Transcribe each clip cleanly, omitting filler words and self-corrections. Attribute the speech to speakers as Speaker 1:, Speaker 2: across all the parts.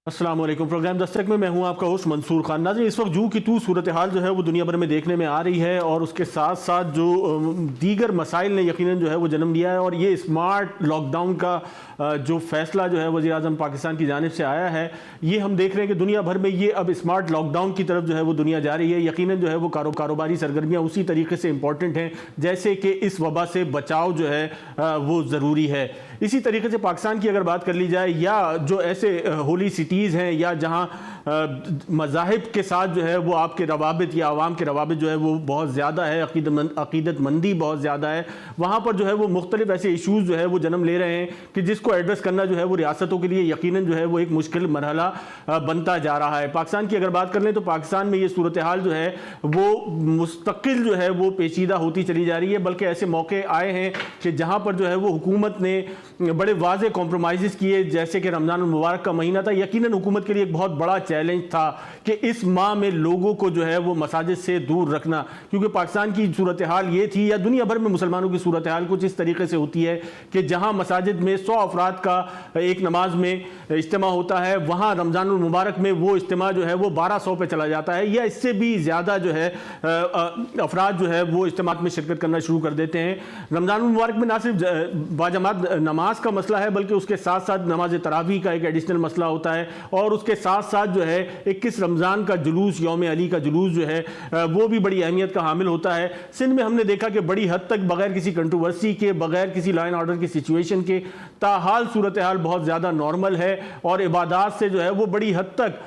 Speaker 1: السلام علیکم۔ پروگرام دستک میں ہوں آپ کا ہوسٹ منصور خان۔ ناظرین، اس وقت جو کی تو صورتحال جو ہے وہ دنیا بھر میں دیکھنے میں آ رہی ہے، اور اس کے ساتھ ساتھ جو دیگر مسائل نے یقیناً جو ہے وہ جنم لیا ہے، اور یہ اسمارٹ لاک ڈاؤن کا جو فیصلہ جو ہے وزیر اعظم پاکستان کی جانب سے آیا ہے، یہ ہم دیکھ رہے ہیں کہ دنیا بھر میں یہ اب اسمارٹ لاک ڈاؤن کی طرف جو ہے وہ دنیا جا رہی ہے۔ یقیناً جو ہے وہ کاروباری سرگرمیاں اسی طریقے سے امپورٹنٹ ہیں جیسے کہ اس وبا سے بچاؤ جو ہے وہ ضروری ہے۔ اسی طریقے سے پاکستان کی اگر بات کر لی جائے، یا جو ایسے ہولی سٹیز ہیں یا جہاں مذاہب کے ساتھ جو ہے وہ آپ کے روابط یا عوام کے روابط جو ہے وہ بہت زیادہ ہے، عقیدت مندی بہت زیادہ ہے، وہاں پر جو ہے وہ مختلف ایسے ایشوز جو ہے وہ جنم لے رہے ہیں کہ جس کو ایڈریس کرنا جو ہے وہ ریاستوں کے لیے یقیناً جو ہے وہ ایک مشکل مرحلہ بنتا جا رہا ہے۔ پاکستان کی اگر بات کر لیں تو پاکستان میں یہ صورتحال جو ہے وہ مستقل جو ہے وہ پیچیدہ ہوتی چلی جا رہی ہے، بلکہ ایسے موقع آئے ہیں کہ جہاں پر جو ہے وہ حکومت نے بڑے واضح کمپرومائزز کیے، جیسے کہ رمضان المبارک کا مہینہ تھا۔ یقیناً حکومت کے لیے ایک بہت بڑا چیلنج تھا کہ اس ماہ میں لوگوں کو جو ہے وہ مساجد سے دور رکھنا، کیونکہ پاکستان کی صورتحال یہ تھی، یا دنیا بھر میں مسلمانوں کی صورتحال کچھ اس طریقے سے ہوتی ہے کہ جہاں مساجد میں 100 افراد کا ایک نماز میں اجتماع ہوتا ہے، وہاں رمضان المبارک میں وہ اجتماع جو ہے وہ 1200 پہ چلا جاتا ہے، یا اس سے بھی زیادہ جو ہے افراد جو ہے وہ اجتماع میں شرکت کرنا شروع کر دیتے ہیں۔ رمضان المبارک میں نہ صرف باجماعت نماز کا مسئلہ ہے، بلکہ اس کے ساتھ ساتھ نماز تراویح کا ایک ایڈیشنل مسئلہ ہوتا ہے، اور اس کے ساتھ ساتھ جو ہے 21 رمضان کا جلوس، یوم علی کا جلوس جو ہے وہ بھی بڑی اہمیت کا حامل ہوتا ہے۔ سندھ میں ہم نے دیکھا کہ بڑی حد تک بغیر کسی کنٹروورسی کے، بغیر کسی لا اینڈ آرڈر کی سچویشن کے، تاحال صورتحال بہت زیادہ نارمل ہے، اور عبادات سے جو ہے وہ بڑی حد تک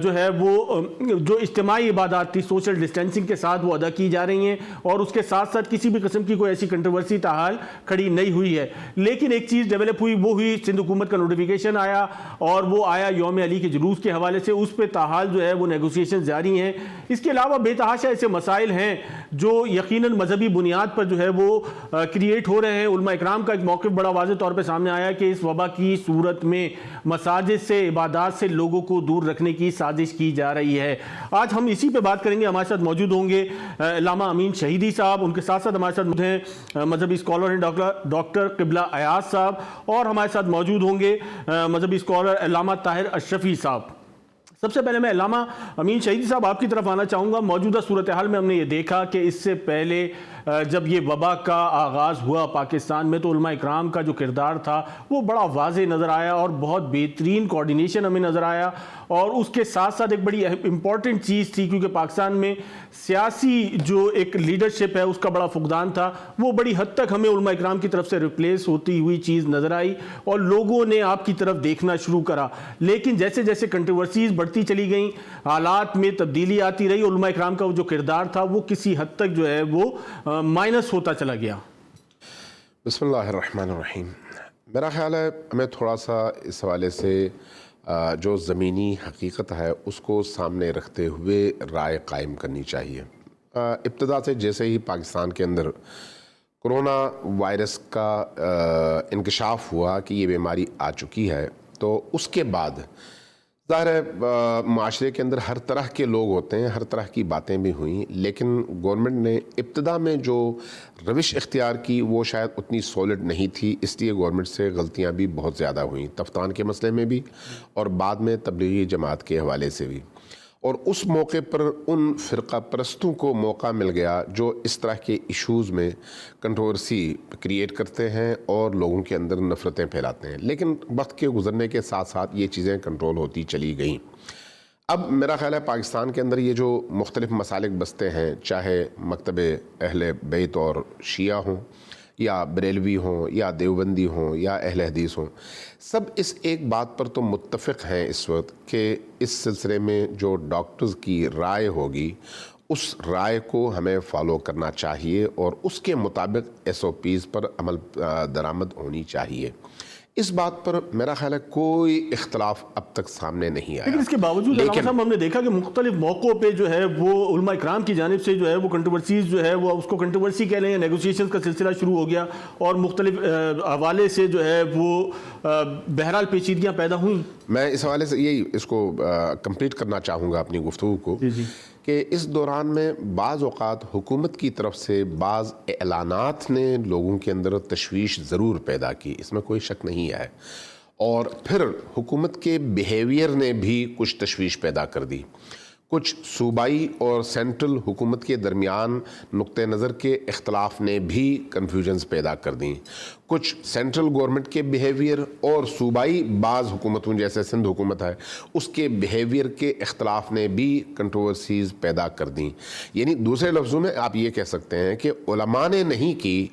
Speaker 1: جو ہے وہ جو اجتماعی عبادات تھی سوشل ڈسٹینسنگ کے ساتھ وہ ادا کی جا رہی ہیں، اور اس کے ساتھ ساتھ کسی بھی قسم کی کوئی ایسی کنٹروورسی تاحال کھڑی نہیں ہوئی ہے۔ لیکن ایک چیز ڈیولپ ہوئی، وہ ہوئی سندھ حکومت کا نوٹیفیکیشن آیا، اور وہ آیا یوم علی کے جلوس کے حوالے سے، اس پہ تاحال جو ہے وہ نیگوسیشن جاری ہیں۔ اس کے علاوہ بے تحاشا ایسے مسائل ہیں جو یقیناً مذہبی بنیاد پر جو ہے وہ کریٹ ہو رہے ہیں۔ علماء اکرام کا ایک موقف بڑا واضح طور پہ سامنے آیا کہ اس وبا کی صورت میں مساجد سے، عبادات سے لوگوں کو دور رکھنے کی سازش کی جا رہی ہے۔ آج ہم اسی پہ بات کریں گے۔ ہمارے ساتھ موجود ہوں گے علامہ امین شہیدی صاحب، ان کے ساتھ ساتھ ہمارے ساتھ موجود ہیں مذہبی اسکالر ہیں ڈاکٹر قبلہ ایاز صاحب، اور ہمارے ساتھ موجود ہوں گے مذہبی اسکالر علامہ طاہر اشرفی صاحب۔ سب سے پہلے میں علامہ امین شہیدی صاحب آپ کی طرف آنا چاہوں گا۔ موجودہ صورتحال میں ہم نے یہ دیکھا کہ اس سے پہلے جب یہ وبا کا آغاز ہوا پاکستان میں، تو علماء اکرام کا جو کردار تھا وہ بڑا واضح نظر آیا، اور بہت بہترین کوارڈینیشن ہمیں نظر آیا، اور اس کے ساتھ ساتھ ایک بڑی امپورٹنٹ چیز تھی، کیونکہ پاکستان میں سیاسی جو ایک لیڈرشپ ہے اس کا بڑا فقدان تھا، وہ بڑی حد تک ہمیں علماء اکرام کی طرف سے ریپلیس ہوتی ہوئی چیز نظر آئی، اور لوگوں نے آپ کی طرف دیکھنا شروع کرا۔ لیکن جیسے جیسے کنٹروورسیز بڑھتی چلی گئیں، حالات میں تبدیلی آتی رہی، علماء اکرام کا جو کردار تھا وہ کسی حد تک جو ہے وہ مائنس ہوتا چلا گیا۔
Speaker 2: بسم اللہ الرحمن الرحیم۔ میرا خیال ہے ہمیں تھوڑا سا اس حوالے سے جو زمینی حقیقت ہے اس کو سامنے رکھتے ہوئے رائے قائم کرنی چاہیے۔ ابتدا سے جیسے ہی پاکستان کے اندر کرونا وائرس کا انکشاف ہوا کہ یہ بیماری آ چکی ہے، تو اس کے بعد ظاہر ہے معاشرے کے اندر ہر طرح کے لوگ ہوتے ہیں، ہر طرح کی باتیں بھی ہوئیں، لیکن گورنمنٹ نے ابتدا میں جو روش اختیار کی وہ شاید اتنی سولڈ نہیں تھی، اس لیے گورنمنٹ سے غلطیاں بھی بہت زیادہ ہوئیں، تفتان کے مسئلے میں بھی اور بعد میں تبلیغی جماعت کے حوالے سے بھی۔ اور اس موقع پر ان فرقہ پرستوں کو موقع مل گیا جو اس طرح کے ایشوز میں کنٹروورسی کریٹ کرتے ہیں اور لوگوں کے اندر نفرتیں پھیلاتے ہیں، لیکن وقت کے گزرنے کے ساتھ ساتھ یہ چیزیں کنٹرول ہوتی چلی گئیں۔ اب میرا خیال ہے پاکستان کے اندر یہ جو مختلف مسالک بستے ہیں، چاہے مکتب اہل بیت اور شیعہ ہوں، یا بریلوی ہوں، یا دیوبندی ہوں، یا اہل حدیث ہوں، سب اس ایک بات پر تو متفق ہیں اس وقت کہ اس سلسلے میں جو ڈاکٹرز کی رائے ہوگی اس رائے کو ہمیں فالو کرنا چاہیے، اور اس کے مطابق SOPs پر عمل درآمد ہونی چاہیے۔ اس بات پر میرا خیال ہے کوئی اختلاف اب تک سامنے نہیں آیا۔
Speaker 1: لیکن اس کے باوجود علامہ صاحب ہم نے دیکھا کہ مختلف موقعوں پہ جو ہے وہ علماء اکرام کی جانب سے جو ہے وہ کنٹروورسیز جو ہے وہ اس کو کنٹروورسی کہہ لیں یا نیگوسیشنز کا سلسلہ شروع ہو گیا، اور مختلف حوالے سے جو ہے وہ بہرحال پیچیدگیاں پیدا ہوئیں۔
Speaker 2: میں اس حوالے سے یہی اس کو کمپلیٹ کرنا چاہوں گا اپنی گفتگو کو، کہ اس دوران میں بعض اوقات حکومت کی طرف سے بعض اعلانات نے لوگوں کے اندر تشویش ضرور پیدا کی، اس میں کوئی شک نہیں ہے، اور پھر حکومت کے بیہیویئر نے بھی کچھ تشویش پیدا کر دی. کچھ صوبائی اور سینٹرل حکومت کے درمیان نقطہ نظر کے اختلاف نے بھی کنفیوژنز پیدا کر دیں. کچھ سینٹرل گورنمنٹ کے بیہیویئر اور صوبائی بعض حکومتوں جیسے سندھ حکومت ہے اس کے بیہیویئر کے اختلاف نے بھی کنٹروورسیز پیدا کر دیں. یعنی دوسرے لفظوں میں آپ یہ کہہ سکتے ہیں کہ علماء نے نہیں کی،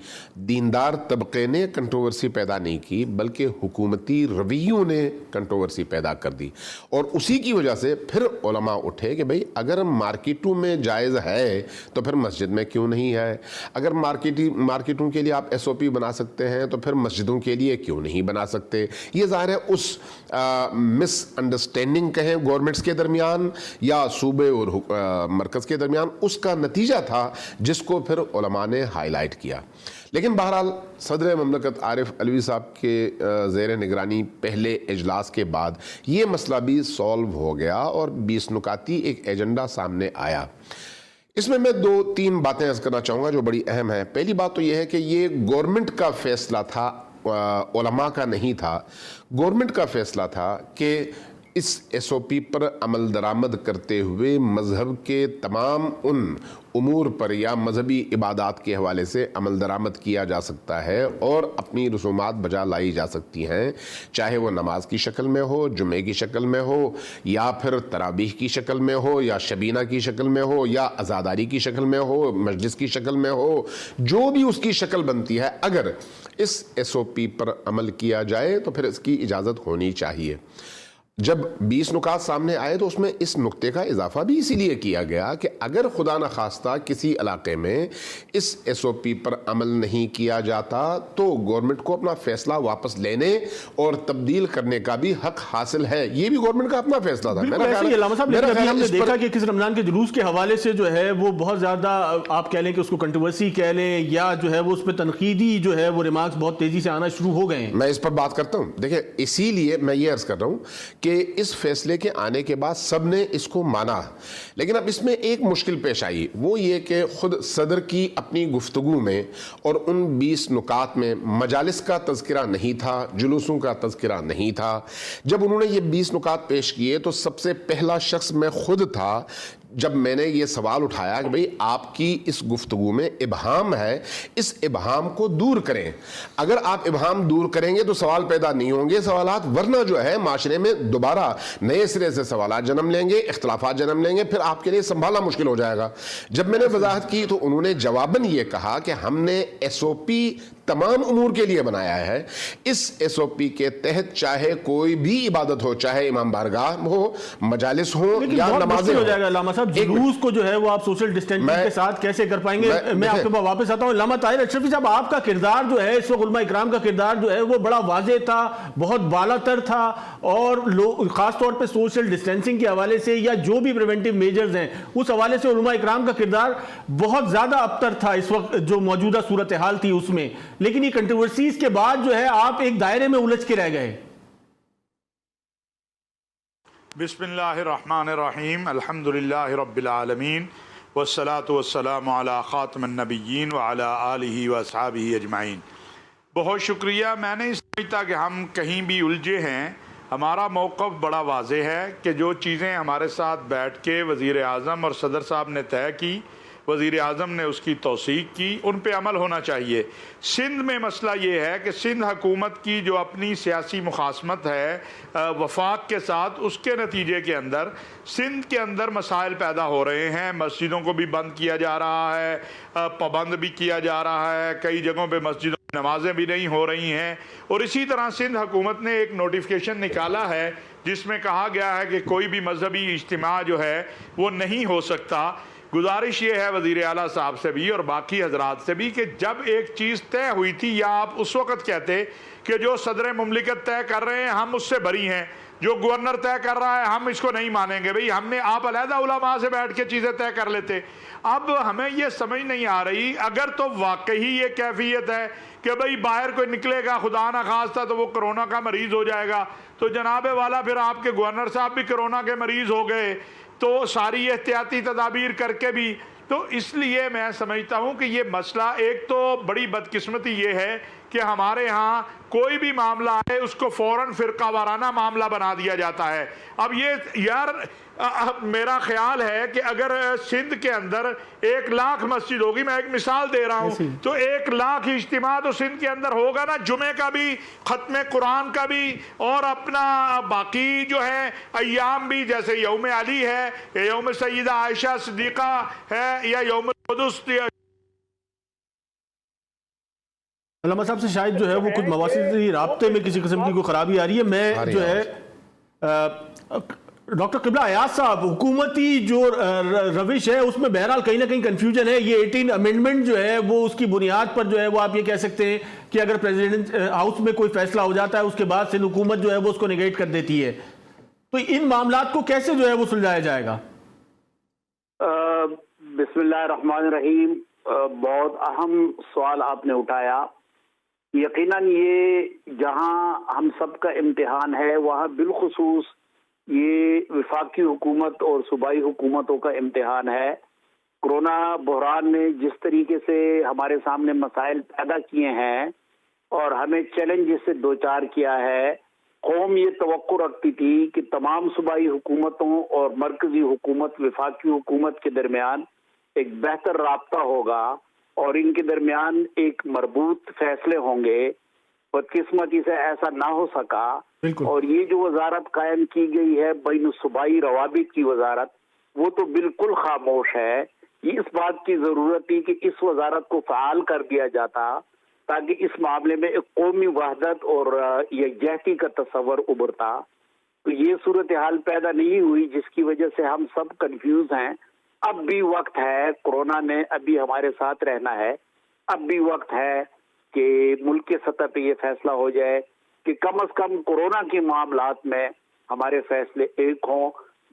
Speaker 2: دیندار طبقے نے کنٹروورسی پیدا نہیں کی، بلکہ حکومتی رویوں نے کنٹروورسی پیدا کر دی. اور اسی کی وجہ سے پھر علماء اٹھے کہ بھئی اگر مارکیٹوں میں جائز ہے تو پھر مسجد میں کیوں نہیں ہے؟ اگر مارکیٹوں کے لیے آپ ایس او پی بنا سکتے ہیں تو پھر مسجدوں کے لیے کیوں نہیں بنا سکتے؟ یہ ظاہر ہے اس مس انڈرسٹینڈنگ کہیں گورنمنٹس کے درمیان یا صوبے اور مرکز کے درمیان، اس کا نتیجہ تھا جس کو پھر علماء نے ہائی لائٹ کیا. لیکن بہرحال صدر مملکت عارف علوی صاحب کے زیر نگرانی پہلے اجلاس کے بعد یہ مسئلہ بھی سولو ہو گیا اور 20 نکاتی ایک ایجنڈا سامنے آیا. اس میں 2-3 باتیں عرض کرنا چاہوں گا جو بڑی اہم ہیں. پہلی بات تو یہ ہے کہ یہ گورنمنٹ کا فیصلہ تھا، علماء کا نہیں تھا. گورنمنٹ کا فیصلہ تھا کہ اس ایس او پی پر عمل درآمد کرتے ہوئے مذہب کے تمام ان امور پر یا مذہبی عبادات کے حوالے سے عمل درآمد کیا جا سکتا ہے اور اپنی رسومات بجا لائی جا سکتی ہیں، چاہے وہ نماز کی شکل میں ہو، جمعے کی شکل میں ہو، یا پھر تراویح کی شکل میں ہو، یا شبینہ کی شکل میں ہو، یا عزاداری کی شکل میں ہو، مجلس کی شکل میں ہو، جو بھی اس کی شکل بنتی ہے، اگر اس ایس او پی پر عمل کیا جائے تو پھر اس کی اجازت ہونی چاہیے. جب 20 نکات سامنے آئے تو اس میں اس نقطے کا اضافہ بھی اسی لیے کیا گیا کہ اگر خدا نخواستہ کسی علاقے میں اس ایس او پی پر عمل نہیں کیا جاتا تو گورنمنٹ کو اپنا فیصلہ واپس لینے اور تبدیل کرنے کا بھی حق حاصل ہے. یہ بھی گورنمنٹ کا اپنا فیصلہ تھا.
Speaker 1: علامہ صاحب ہم نے دیکھا کہ کس رمضان کے جلوس کے حوالے سے جو ہے وہ بہت زیادہ آپ کہہ لیں کہ اس کو کنٹروورسی کہہ لیں یا جو ہے وہ اس پہ تنقیدی جو ہے وہ ریمارکس بہت تیزی سے آنا شروع ہو گئے ہیں.
Speaker 2: میں اس پر بات کرتا ہوں. دیکھیں اسی لیے میں یہ عرض کر رہا ہوں کہ اس فیصلے کے آنے کے بعد سب نے اس کو مانا، لیکن اب اس میں ایک مشکل پیش آئی، وہ یہ کہ خود صدر کی اپنی گفتگو میں اور ان 20 نکات میں مجالس کا تذکرہ نہیں تھا، جلوسوں کا تذکرہ نہیں تھا. جب انہوں نے یہ 20 نکات پیش کیے تو سب سے پہلا شخص میں خود تھا جب میں نے یہ سوال اٹھایا کہ بھئی آپ کی اس گفتگو میں ابہام ہے، اس ابہام کو دور کریں. اگر آپ ابہام دور کریں گے تو سوال پیدا نہیں ہوں گے سوالات، ورنہ جو ہے معاشرے میں دوبارہ نئے سرے سے سوالات جنم لیں گے، اختلافات جنم لیں گے، پھر آپ کے لیے سنبھالنا مشکل ہو جائے گا. جب میں نے وضاحت کی تو انہوں نے جواباً یہ کہا کہ ہم نے ایس او پی تمام امور کے لیے بنایا ہے. اس ایس او پی کے تحت چاہے کوئی بھی عبادت ہو، چاہے امام بارگاہ ہو، مجالس ہو یا نمازیں ہو.
Speaker 1: ہو جائے گا علامہ صاحب، جلوس کو جو ہے وہ آپ سوشل ڈسٹینسنگ کے ساتھ کیسے کر پائیں گے؟ میں آپ کے پاس واپس آتا ہوں. علامہ طاہر اشرفی صاحب، آپ کا کردار جو ہے اس وقت علماء اکرام کا کردار جو ہے وہ بڑا واضح تھا، بہت بالا تر تھا، اور خاص طور پہ سوشل ڈسٹینسنگ کے حوالے سے یا جو بھی پریونٹیو میجرز ہیں اس حوالے سے علماء اکرام کا کردار بہت زیادہ ابتر تھا اس وقت جو موجودہ صورتحال تھی اس میں. لیکن یہ کنٹروورسیز کے بعد جو ہے آپ ایک دائرے میں الجھ کے رہ گئے.
Speaker 3: بسم اللہ الرحمن الرحیم، الحمدللہ رب العالمین، والصلاة والسلام علی خاتم النبیین وعلی آلہ واصحابہ اجمعین. بہت شکریہ. میں نہیں سمجھتا کہ ہم کہیں بھی الجھے ہیں. ہمارا موقف بڑا واضح ہے کہ جو چیزیں ہمارے ساتھ بیٹھ کے وزیر اعظم اور صدر صاحب نے طے کی، وزیر اعظم نے اس کی توثیق کی، ان پہ عمل ہونا چاہیے. سندھ میں مسئلہ یہ ہے کہ سندھ حکومت کی جو اپنی سیاسی مخاصمت ہے وفاق کے ساتھ، اس کے نتیجے کے اندر سندھ کے اندر مسائل پیدا ہو رہے ہیں. مسجدوں کو بھی بند کیا جا رہا ہے، پابند بھی کیا جا رہا ہے، کئی جگہوں پہ مسجدوں میں نمازیں بھی نہیں ہو رہی ہیں. اور اسی طرح سندھ حکومت نے ایک نوٹیفیکیشن نکالا ہے جس میں کہا گیا ہے کہ کوئی بھی مذہبی اجتماع جو ہے وہ نہیں ہو سکتا. گزارش یہ ہے وزیر اعلیٰ صاحب سے بھی اور باقی حضرات سے بھی کہ جب ایک چیز طے ہوئی تھی، یا آپ اس وقت کہتے کہ جو صدر مملکت طے کر رہے ہیں ہم اس سے بری ہیں، جو گورنر طے کر رہا ہے ہم اس کو نہیں مانیں گے. بھئی ہم نے آپ علیحدہ علماء سے بیٹھ کے چیزیں طے کر لیتے. اب ہمیں یہ سمجھ نہیں آ رہی، اگر تو واقعی یہ کیفیت ہے کہ بھئی باہر کوئی نکلے گا خدا نہ خواستہ تو وہ کرونا کا مریض ہو جائے گا، تو جناب والا پھر آپ کے گورنر صاحب بھی کرونا کے مریض ہو گئے، تو ساری احتیاطی تدابیر کر کے بھی. تو اس لیے میں سمجھتا ہوں کہ یہ مسئلہ، ایک تو بڑی بدقسمتی یہ ہے کہ کہ ہمارے ہاں کوئی بھی معاملہ ہے اس کو فوراً فرقہ وارانہ معاملہ بنا دیا جاتا ہے. اب یہ یار میرا خیال ہے کہ اگر سندھ کے اندر 1,00,000 مسجد ہوگی، میں ایک مثال دے رہا ہوں، تو 1,00,000 اجتماع تو سندھ کے اندر ہوگا نا، جمعے کا بھی، ختم قرآن کا بھی، اور اپنا باقی جو ہے ایام بھی، جیسے یوم علی ہے، یوم سیدہ عائشہ صدیقہ ہے، یا یوم القدس.
Speaker 1: علامہ صاحب سے شاید جو ہے وہ کچھ مواصلاتی رابطے میں کسی قسم کی کوئی خرابی آ رہی ہے. میں جو ہے ڈاکٹر قبلہ ایاز صاحب، حکومتی جو روش ہے اس میں بہرحال کہیں نہ کہیں کنفیوژن ہے. یہ 18 امینڈمنٹ جو ہے وہ اس کی بنیاد پر جو ہے وہ آپ یہ کہہ سکتے ہیں کہ اگر پریزیڈنٹ ہاؤس میں کوئی فیصلہ ہو جاتا ہے اس کے بعد سندھ حکومت جو ہے وہ اس کو نیگیٹ کر دیتی ہے. تو ان معاملات کو کیسے جو ہے وہ سلجھایا جائے گا؟
Speaker 4: بسم اللہ الرحمن الرحیم. بہت اہم سوال آپ نے اٹھایا. یقیناً یہ جہاں ہم سب کا امتحان ہے وہاں بالخصوص یہ وفاقی حکومت اور صوبائی حکومتوں کا امتحان ہے. کرونا بحران نے جس طریقے سے ہمارے سامنے مسائل پیدا کیے ہیں اور ہمیں چیلنج سے دوچار کیا ہے، قوم یہ توقع رکھتی تھی کہ تمام صوبائی حکومتوں اور مرکزی حکومت وفاقی حکومت کے درمیان ایک بہتر رابطہ ہوگا اور ان کے درمیان ایک مربوط فیصلے ہوں گے. بدقسمتی سے ایسا نہ ہو سکا، اور یہ جو وزارت قائم کی گئی ہے بین الصوبائی روابط کی وزارت، وہ تو بالکل خاموش ہے. یہ اس بات کی ضرورت تھی کہ اس وزارت کو فعال کر دیا جاتا تاکہ اس معاملے میں ایک قومی وحدت اور یکجہتی کا تصور ابھرتا. تو یہ صورتحال پیدا نہیں ہوئی جس کی وجہ سے ہم سب کنفیوز ہیں. اب بھی وقت ہے، کورونا نے ابھی ہمارے ساتھ رہنا ہے. اب بھی وقت ہے کہ ملک کے سطح پہ یہ فیصلہ ہو جائے کہ کم از کم کورونا کے معاملات میں ہمارے فیصلے ایک ہوں.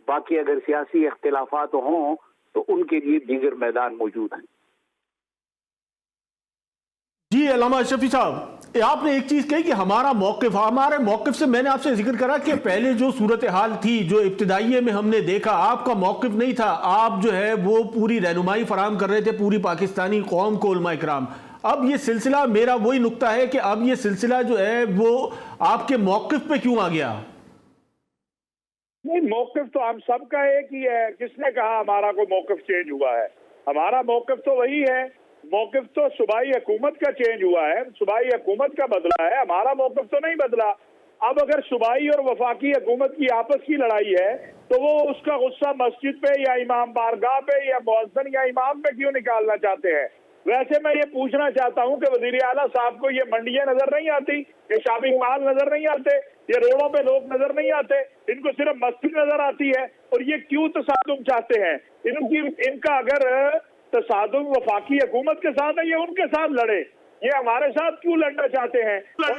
Speaker 4: باقی اگر سیاسی اختلافات ہوں تو ان کے لیے دیگر میدان موجود ہیں.
Speaker 1: جی علامہ اشرفی صاحب، آپ نے ایک چیز کہی کہ ہمارے موقف سے میں نے آپ سے ذکر کرا کہ پہلے جو صورتحال تھی، جو ابتدائیے میں ہم نے دیکھا، آپ کا موقف نہیں تھا. آپ جو ہے وہ پوری رہنمائی فراہم کر رہے تھے پوری پاکستانی قوم کو، علماء اکرام. اب یہ سلسلہ، میرا وہی نقطہ ہے کہ اب یہ سلسلہ جو ہے وہ آپ کے موقف پہ کیوں آ گیا؟
Speaker 5: نہیں، موقف تو ہم سب کا ایک ہی ہے. کس نے کہا ہمارا کوئی موقف چینج ہوا ہے؟ ہمارا موقف تو وہی ہے. موقف تو صوبائی حکومت کا چینج ہوا ہے، صوبائی حکومت کا بدلا ہے، ہمارا موقف تو نہیں بدلا. اب اگر صوبائی اور وفاقی حکومت کی آپس کی لڑائی ہے تو وہ اس کا غصہ مسجد پہ یا امام بارگاہ پہ یا مؤذن یا امام پہ کیوں نکالنا چاہتے ہیں؟ ویسے میں یہ پوچھنا چاہتا ہوں کہ وزیر اعلیٰ صاحب کو یہ منڈیاں نظر نہیں آتی، یہ شاپنگ مال نظر نہیں آتے، یہ روڈوں پہ لوگ نظر نہیں آتے، ان کو صرف مسجد نظر آتی ہے؟ اور یہ کیوں تصادم چاہتے ہیں؟ ان کا اگر تصادم وفاقی حکومت کے ساتھ ہے، یہ ان کے ساتھ لڑے. یہ ہمارے ساتھ کیوں لڑنا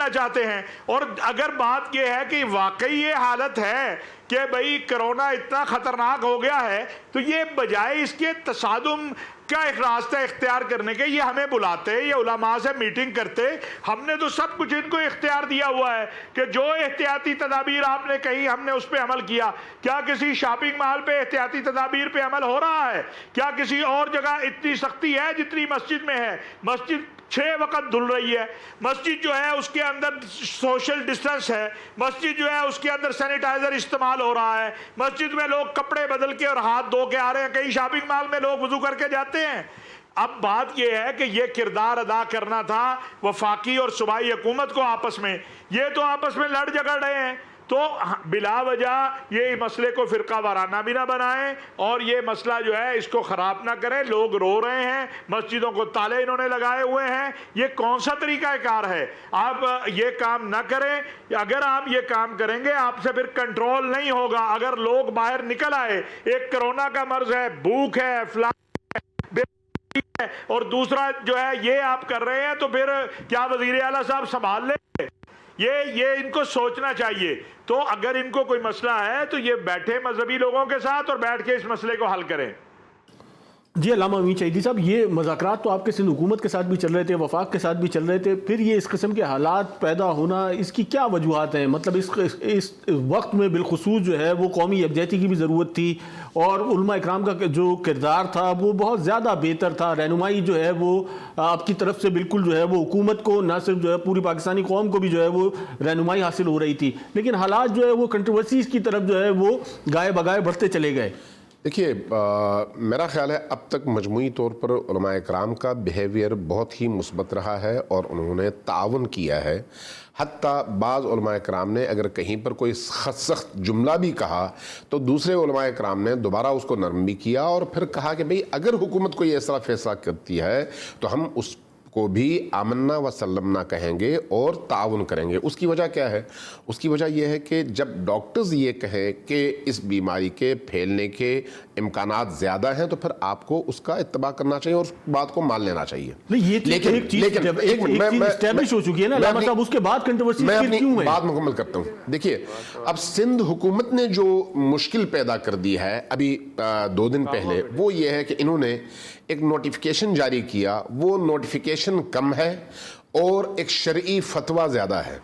Speaker 5: چاہتے ہیں؟
Speaker 3: اور اگر بات یہ ہے کہ واقعی یہ حالت ہے کہ بھئی کرونا اتنا خطرناک ہو گیا ہے، تو یہ بجائے اس کے تصادم کا ایک راستہ اختیار کرنے کے، یہ ہمیں بلاتے، یہ علماء سے میٹنگ کرتے. ہم نے تو سب کچھ ان کو اختیار دیا ہوا ہے کہ جو احتیاطی تدابیر آپ نے کہی ہم نے اس پہ عمل کیا. کیا کسی شاپنگ مال پہ احتیاطی تدابیر پہ عمل ہو رہا ہے؟ کیا کسی اور جگہ اتنی سختی ہے جتنی مسجد میں ہے؟ مسجد 6 وقت دھل رہی ہے، مسجد جو ہے اس کے اندر سوشل ڈسٹنس ہے، مسجد جو ہے اس کے اندر سینیٹائزر استعمال ہو رہا ہے، مسجد میں لوگ کپڑے بدل کے اور ہاتھ دھو کے آ رہے ہیں، کئی شاپنگ مال میں لوگ وضو کر کے جاتے ہیں. اب بات یہ ہے کہ یہ کردار ادا کرنا تھا وفاقی اور صوبائی حکومت کو آپس میں. یہ تو آپس میں لڑ جھگڑ رہے ہیں، تو بلا وجہ یہ مسئلے کو فرقہ وارانہ بھی نہ بنائیں اور یہ مسئلہ جو ہے اس کو خراب نہ کریں. لوگ رو رہے ہیں، مسجدوں کو تالے انہوں نے لگائے ہوئے ہیں. یہ کون سا طریقہ کار ہے؟ آپ یہ کام نہ کریں. اگر آپ یہ کام کریں گے آپ سے پھر کنٹرول نہیں ہوگا. اگر لوگ باہر نکل آئے، ایک کرونا کا مرض ہے، بھوک ہے، فلاں ہے، اور دوسرا جو ہے یہ آپ کر رہے ہیں، تو پھر کیا وزیر اعلیٰ صاحب سنبھال لیں گے؟ یہ ان کو سوچنا چاہیے. تو اگر ان کو کوئی مسئلہ ہے تو یہ بیٹھے مذہبی لوگوں کے ساتھ اور بیٹھ کے اس مسئلے کو حل کریں.
Speaker 1: جی علامہ امین شہیدی صاحب، یہ مذاکرات تو آپ کے سندھ حکومت کے ساتھ بھی چل رہے تھے، وفاق کے ساتھ بھی چل رہے تھے، پھر یہ اس قسم کے حالات پیدا ہونا، اس کی کیا وجوہات ہیں؟ مطلب اس وقت میں بالخصوص جو ہے وہ قومی یکجہتی کی بھی ضرورت تھی، اور علماء اکرام کا جو کردار تھا وہ بہت زیادہ بہتر تھا، رہنمائی جو ہے وہ آپ کی طرف سے بالکل جو ہے وہ حکومت کو نہ صرف جو ہے پوری پاکستانی قوم کو بھی جو ہے وہ رہنمائی حاصل ہو رہی تھی، لیکن حالات جو ہے وہ کنٹروورسیز کی طرف جو ہے وہ گائے بگائے بڑھتے چلے گئے۔
Speaker 2: دیکھیے، میرا خیال ہے اب تک مجموعی طور پر علماء اکرام کا بیہیویئر بہت ہی مثبت رہا ہے اور انہوں نے تعاون کیا ہے۔ حتیٰ بعض علماء اکرام نے اگر کہیں پر کوئی سخت جملہ بھی کہا تو دوسرے علماء اکرام نے دوبارہ اس کو نرم بھی کیا اور پھر کہا کہ بھئی اگر حکومت کوئی ایسا فیصلہ کرتی ہے تو ہم اس کو بھی آمنا و سلمنا کہیں گے اور تعاون کریں گے۔ اس کی وجہ کیا ہے؟ اس کی وجہ یہ ہے کہ جب ڈاکٹرز یہ کہیں کہ اس بیماری کے پھیلنے کے امکانات زیادہ ہیں تو پھر آپ کو اس کا اتباع کرنا چاہیے اور اس بات کو مان لینا چاہیے۔
Speaker 1: لیکن ایک چیز اسٹیبلش ہو چکی ہے نا علامہ صاحب، اس کے بعد کنٹروورسی
Speaker 2: میں اپنی
Speaker 1: کیوں ہے؟
Speaker 2: بات مکمل کرتا ہوں۔ دیکھیے، اب سندھ حکومت نے جو مشکل پیدا کر دی ہے ابھی 2 دن پہلے، وہ یہ ہے کہ انہوں نے ایک نوٹیفیکیشن جاری کیا، وہ نوٹیفیکیشن کم ہے اور ایک شرعی فتویٰ زیادہ ہے۔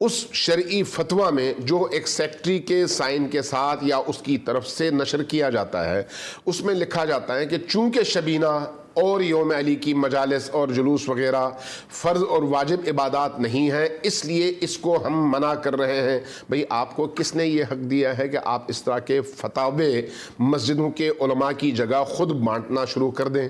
Speaker 2: اس شرعی فتویٰ میں جو ایک سیکٹری کے سائن کے ساتھ یا اس کی طرف سے نشر کیا جاتا ہے، اس میں لکھا جاتا ہے کہ چونکہ شبینہ اور یوم علی کی مجالس اور جلوس وغیرہ فرض اور واجب عبادات نہیں ہیں، اس لیے اس کو ہم منع کر رہے ہیں۔ بھئی آپ کو کس نے یہ حق دیا ہے کہ آپ اس طرح کے فتاوے مسجدوں کے علماء کی جگہ خود بانٹنا شروع کر دیں؟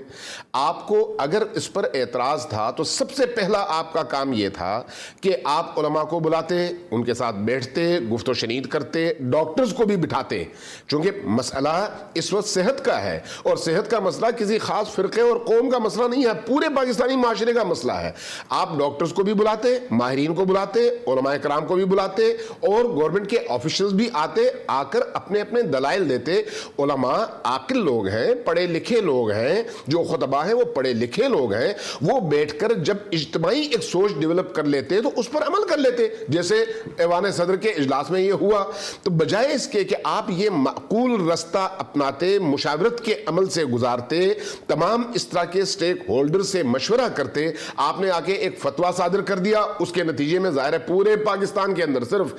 Speaker 2: آپ کو اگر اس پر اعتراض تھا تو سب سے پہلا آپ کا کام یہ تھا کہ آپ علماء کو بلاتے، ان کے ساتھ بیٹھتے، گفت و شنید کرتے، ڈاکٹرز کو بھی بٹھاتے، چونکہ مسئلہ اس وقت صحت کا ہے اور صحت کا مسئلہ کسی خاص فرقے اور قوم کا مسئلہ نہیں ہے، پورے پاکستانی معاشرے کا مسئلہ ہے۔ آپ ڈاکٹرز کو بھی بلاتے، ماہرین کو بلاتے، علماء کرام کو بھی بلاتے اور گورنمنٹ کے آفیشلز بھی آتے، آ کر اپنے اپنے دلائل دیتے۔ علماء عاقل لوگ ہیں، پڑھے لکھے لوگ ہیں، جو خطباء ہیں وہ پڑھے لکھے لوگ ہیں، وہ بیٹھ کر جب اجتماعی ایک سوچ ڈیولپ کر لیتے تو اس پر عمل کر لیتے، جیسے ایوان صدر کے اجلاس میں یہ ہوا۔ تو بجائے اس کے کہ آپ یہ معقول رستہ اپناتے، مشاورت کے عمل سے گزارتے، تمام اس طرح کے سٹیک ہولڈر سے مشورہ کرتے، آپ نے آ کے ایک فتویٰ صادر کر دیا۔ اس کے نتیجے میں ظاہر ہے پورے پاکستان کے اندر، صرف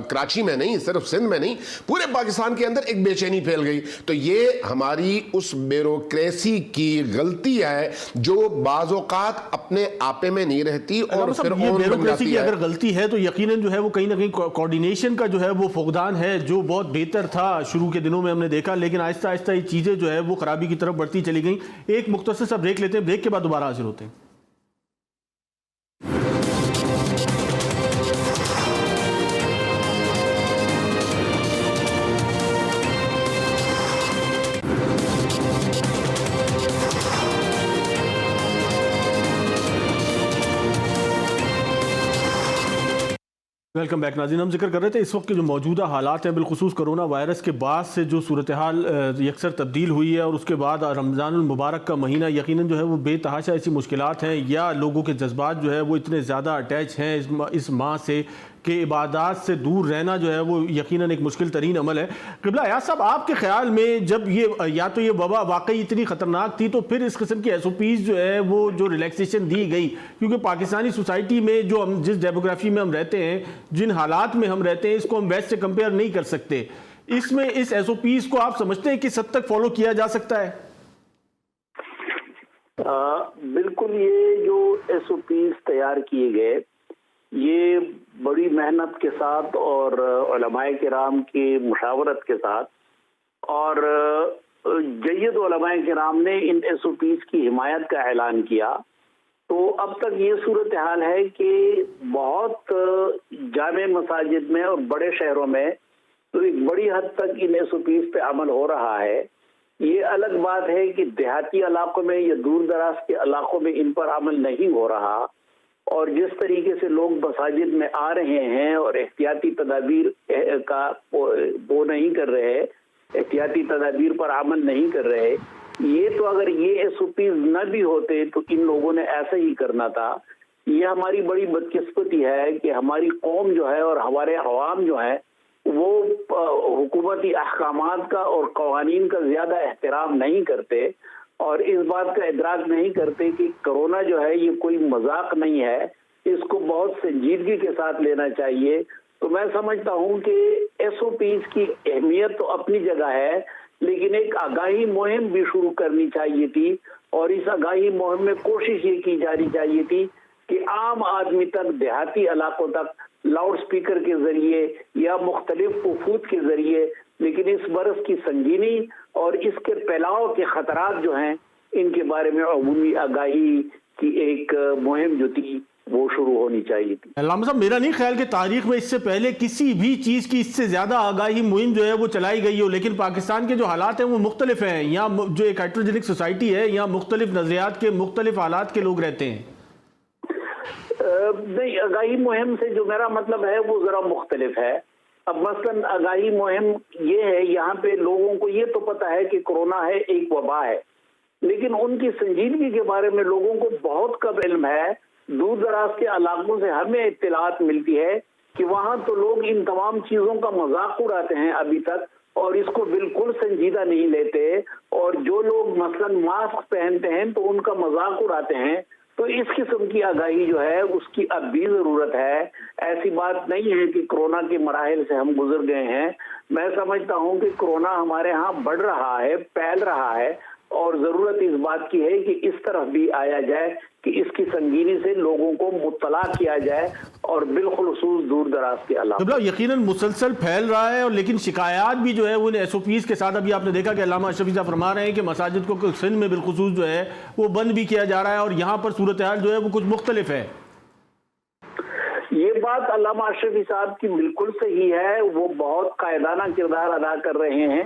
Speaker 2: کراچی میں نہیں، صرف سندھ میں نہیں، پورے پاکستان کے اندر ایک بے چینی پھیل گئی۔ تو یہ ہماری اس بیوروکریسی کی غلطی ہے جو بعض اوقات اپنے آپے میں نہیں رہتی اور پھر
Speaker 1: یہ بیوروکریسی کی اگر غلطی ہے تو یقیناً جو ہے وہ کہیں نہ کہیں کوارڈینیشن کا جو ہے وہ فقدان ہے، جو بہت بہتر تھا شروع کے دنوں میں ہم نے دیکھا، لیکن آہستہ آہستہ یہ چیزیں جو ہے وہ خرابی کی طرف بڑھتی چلی گئیں۔ ایک مختصر سا بریک لیتے ہیں، بریک کے بعد دوبارہ حاضر ہوتے ہیں۔ ویلکم بیک ناظرین، ہم ذکر کر رہے تھے اس وقت کے جو موجودہ حالات ہیں، بالخصوص کرونا وائرس کے بعد سے جو صورتحال یکسر تبدیل ہوئی ہے، اور اس کے بعد رمضان المبارک کا مہینہ یقیناً جو ہے وہ بے تحاشا ایسی مشکلات ہیں یا لوگوں کے جذبات جو ہے وہ اتنے زیادہ اٹیچ ہیں اس ماہ سے کہ عبادات سے دور رہنا جو ہے وہ یقیناً ایک مشکل ترین عمل ہے۔ قبلہ ایاز صاحب، آپ کے خیال میں جب یا تو یہ وبا واقعی اتنی خطرناک تھی تو پھر اس قسم کی SOPs جو ہے وہ جو ریلیکسیشن دی گئی، کیونکہ پاکستانی سوسائٹی میں جو ہم جس ڈیموگرافی میں ہم رہتے ہیں، جن حالات میں ہم رہتے ہیں، اس کو ہم ویسٹ سے کمپیئر نہیں کر سکتے، اس میں اس SOPs کو آپ سمجھتے ہیں کس حد تک فالو کیا جا سکتا ہے؟
Speaker 4: بالکل، یہ جو SOPs تیار کیے گئے یہ بڑی محنت کے ساتھ اور علماء کرام کی مشاورت کے ساتھ اور جید علماء کرام نے ان SOPs کی حمایت کا اعلان کیا۔ تو اب تک یہ صورتحال ہے کہ بہت جامع مساجد میں اور بڑے شہروں میں تو ایک بڑی حد تک ان SOPs پہ عمل ہو رہا ہے۔ یہ الگ بات ہے کہ دیہاتی علاقوں میں یا دور دراز کے علاقوں میں ان پر عمل نہیں ہو رہا، اور جس طریقے سے لوگ مساجد میں آ رہے ہیں اور احتیاطی تدابیر کا وہ نہیں کر رہے، احتیاطی تدابیر پر عمل نہیں کر رہے، یہ تو اگر یہ SOPs نہ بھی ہوتے تو ان لوگوں نے ایسا ہی کرنا تھا۔ یہ ہماری بڑی بدقسمتی ہے کہ ہماری قوم جو ہے اور ہمارے عوام جو ہیں وہ حکومتی احکامات کا اور قوانین کا زیادہ احترام نہیں کرتے اور اس بات کا ادراک نہیں کرتے کہ کرونا جو ہے یہ کوئی مذاق نہیں ہے، اس کو بہت سنجیدگی کے ساتھ لینا چاہیے. تو میں سمجھتا ہوں کہ ایس او پیز کی اہمیت تو اپنی جگہ ہے، لیکن ایک آگاہی مہم بھی شروع کرنی چاہیے تھی، اور اس آگاہی مہم میں کوشش یہ کی جانی چاہیے تھی کہ عام آدمی تک، دیہاتی علاقوں تک لاؤڈ سپیکر کے ذریعے یا مختلف وفود کے ذریعے، لیکن اس برس کی سنگینی اور اس کے پھیلاؤ کے خطرات جو ہیں ان کے بارے میں عمومی آگاہی کی ایک مہم جو تھی وہ شروع ہونی چاہیے تھی.
Speaker 1: علامہ صاحب، میرا نہیں خیال کہ تاریخ میں اس سے پہلے کسی بھی چیز کی اس سے زیادہ آگاہی مہم جو ہے وہ چلائی گئی ہو، لیکن پاکستان کے جو حالات ہیں وہ مختلف ہیں. یہاں جو ایک ہیٹروجینک سوسائٹی ہے، یہاں مختلف نظریات کے، مختلف حالات کے لوگ رہتے ہیں.
Speaker 4: نہیں، آگاہی مہم سے جو میرا مطلب ہے وہ ذرا مختلف ہے. اب مثلاً آگاہی مہم یہ ہے، یہاں پہ لوگوں کو یہ تو پتا ہے کہ کرونا ہے، ایک وبا ہے، لیکن ان کی سنجیدگی کے بارے میں لوگوں کو بہت کم علم ہے. دور دراز کے علاقوں سے ہمیں اطلاعات ملتی ہے کہ وہاں تو لوگ ان تمام چیزوں کا مذاق اڑاتے ہیں ابھی تک، اور اس کو بالکل سنجیدہ نہیں لیتے، اور جو لوگ مثلاً ماسک پہنتے ہیں تو ان کا مذاق اڑاتے ہیں. تو اس قسم کی آگاہی جو ہے اس کی اب بھی ضرورت ہے. ایسی بات نہیں ہے کہ کرونا کے مراحل سے ہم گزر گئے ہیں. میں سمجھتا ہوں کہ کرونا ہمارے ہاں بڑھ رہا ہے، پھیل رہا ہے، اور ضرورت اس بات کی ہے کہ اس طرف بھی آیا جائے کہ اس کی سنگینی سے لوگوں کو مطلع کیا جائے، اور بالخصوص دور دراز کے علاقے.
Speaker 1: یقیناً مسلسل پھیل رہا ہے، اور لیکن شکایات بھی جو ہے وہ ایس او پیز کے ساتھ، ابھی آپ نے دیکھا کہ علامہ اشرفی صاحب فرما رہے ہیں کہ مساجد کو سندھ میں بالخصوص جو ہے وہ بند بھی کیا جا رہا ہے، اور یہاں پر صورتحال جو ہے وہ کچھ مختلف ہے.
Speaker 4: یہ بات علامہ اشرفی صاحب کی بالکل صحیح ہے، وہ بہت قائدانہ کردار ادا کر رہے ہیں.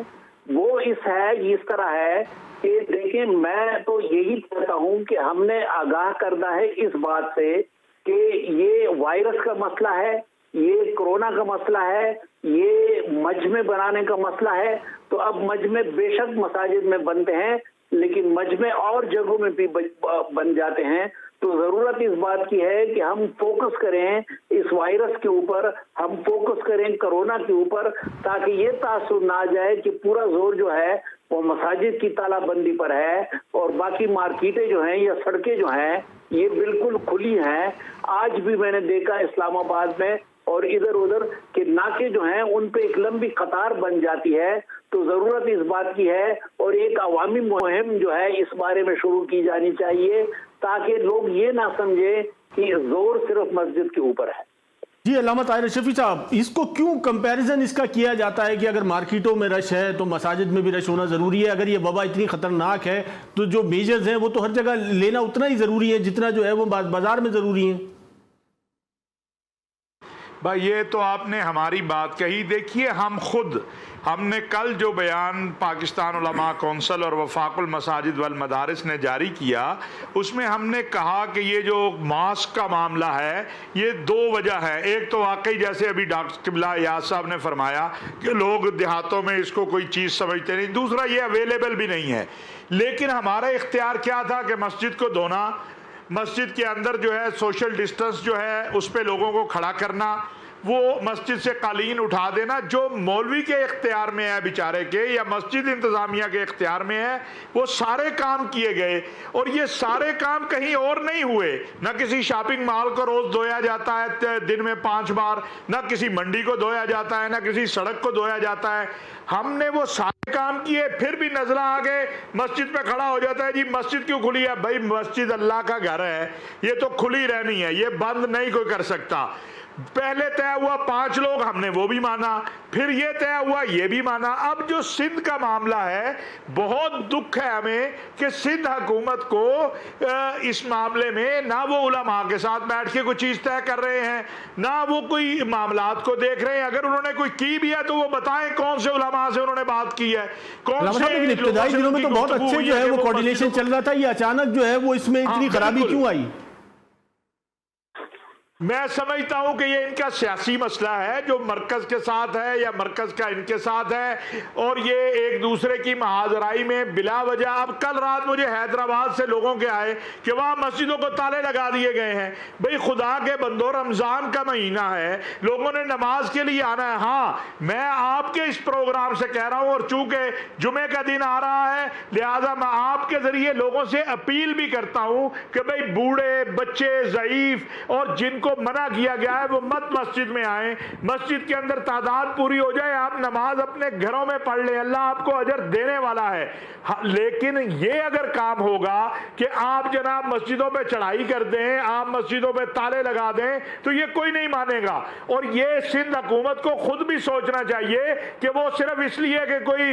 Speaker 4: وہ اس طرح ہے کہ دیکھیں، میں تو یہی کہتا ہوں کہ ہم نے آگاہ کرنا ہے اس بات سے کہ یہ وائرس کا مسئلہ ہے، یہ کرونا کا مسئلہ ہے، یہ مجمع بنانے کا مسئلہ ہے. تو اب مجمع بے شک مساجد میں بنتے ہیں، لیکن مجمع اور جگہوں میں بھی بن جاتے ہیں. تو ضرورت اس بات کی ہے کہ ہم فوکس کریں اس وائرس کے اوپر، ہم فوکس کریں کرونا کے اوپر، تاکہ یہ تاثر نہ آ جائے کہ پورا زور جو ہے وہ مساجد کی تالا بندی پر ہے، اور باقی مارکیٹیں جو ہیں یا سڑکیں جو ہیں یہ بالکل کھلی ہیں. آج بھی میں نے دیکھا اسلام آباد میں اور ادھر ادھر کہ ناکے جو ہیں ان پہ ایک لمبی قطار بن جاتی ہے. تو ضرورت اس بات کی ہے، اور ایک عوامی مہم جو ہے اس بارے میں شروع کی جانی چاہیے، تاکہ لوگ یہ نہ سمجھے کہ زور صرف مسجد کے اوپر ہے.
Speaker 1: جی علامہ طاہر اشرفی صاحب، اس کو کیوں کمپیریزن اس کا کیا جاتا ہے کہ اگر مارکیٹوں میں رش ہے تو مساجد میں بھی رش ہونا ضروری ہے؟ اگر یہ وبا اتنی خطرناک ہے تو جو میجرز ہیں وہ تو ہر جگہ لینا اتنا ہی ضروری ہے جتنا جو ہے وہ بازار میں ضروری ہے.
Speaker 3: بھائی یہ تو آپ نے ہماری بات کہی. دیکھیے ہم نے کل جو بیان پاکستان علماء کونسل اور وفاق المساجد والمدارس نے جاری کیا، اس میں ہم نے کہا کہ یہ جو ماسک کا معاملہ ہے یہ دو وجہ ہے. ایک تو واقعی جیسے ابھی ڈاکٹر قبلہ ایاز صاحب نے فرمایا کہ لوگ دیہاتوں میں اس کو کوئی چیز سمجھتے نہیں. دوسرا یہ اویلیبل بھی نہیں ہے. لیکن ہمارا اختیار کیا تھا کہ مسجد کو دھونا، مسجد کے اندر جو ہے سوشل ڈسٹنس جو ہے اس پہ لوگوں کو کھڑا کرنا، وہ مسجد سے قالین اٹھا دینا. جو مولوی کے اختیار میں ہے بیچارے کے یا مسجد انتظامیہ کے اختیار میں ہے وہ سارے کام کیے گئے، اور یہ سارے کام کہیں اور نہیں ہوئے. نہ کسی شاپنگ مال کو روز دھویا جاتا ہے دن میں 5 بار، نہ کسی منڈی کو دھویا جاتا ہے، نہ کسی سڑک کو دھویا جاتا ہے. ہم نے وہ سارے کام کیے، پھر بھی نزلہ آ گئے مسجد پہ کھڑا ہو جاتا ہے جی مسجد کیوں کھلی ہے؟ بھائی مسجد اللہ کا گھر ہے، یہ تو کھلی رہنی ہے، یہ بند نہیں کوئی کر سکتا. پہلے طے ہوا 5 لوگ، ہم نے وہ بھی مانا، پھر یہ طے ہوا یہ بھی مانا. اب جو سندھ کا معاملہ ہے، بہت دکھ ہے ہمیں کہ سندھ حکومت کو اس معاملے میں نہ وہ علماء کے ساتھ بیٹھ کے کوئی چیز طے کر رہے ہیں، نہ وہ کوئی معاملات کو دیکھ رہے ہیں. اگر انہوں نے کوئی کی بھی ہے تو وہ بتائیں کون سے علماء سے انہوں نے بات کی ہے، کون سے
Speaker 1: ابتدائی دنوں میں تو بہت اچھے جو ہے وہ کوارڈینیشن چل رہا تھا. یہ اچانک جو ہے وہ اس میں اتنی خرابی کیوں آئی؟
Speaker 3: میں سمجھتا ہوں کہ یہ ان کا سیاسی مسئلہ ہے جو مرکز کے ساتھ ہے یا مرکز کا ان کے ساتھ ہے، اور یہ ایک دوسرے کی محاذرائی میں بلا وجہ. اب کل رات مجھے حیدرآباد سے لوگوں کے آئے کہ وہاں مسجدوں کو تالے لگا دیے گئے ہیں. بھئی خدا کے بندو، رمضان کا مہینہ ہے، لوگوں نے نماز کے لیے آنا ہے. ہاں میں آپ کے اس پروگرام سے کہہ رہا ہوں، اور چونکہ جمعے کا دن آ رہا ہے لہذا میں آپ کے ذریعے لوگوں سے اپیل بھی کرتا ہوں کہ بھئی بوڑھے، بچے، ضعیف اور جن کو منع کیا گیا ہے وہ مت مسجد میں آئیں. مسجد کے اندر تعداد پوری ہو جائے، آپ نماز اپنے گھروں میں پڑھ لیں، اللہ آپ کو اجر دینے والا ہے. لیکن یہ اگر کام ہوگا کہ آپ جناب مسجدوں پہ چڑھائی کر دیں، آپ مسجدوں پہ تالے لگا دیں، تو یہ کوئی نہیں مانے گا. اور یہ سندھ حکومت کو خود بھی سوچنا چاہیے کہ وہ صرف اس لیے کہ کوئی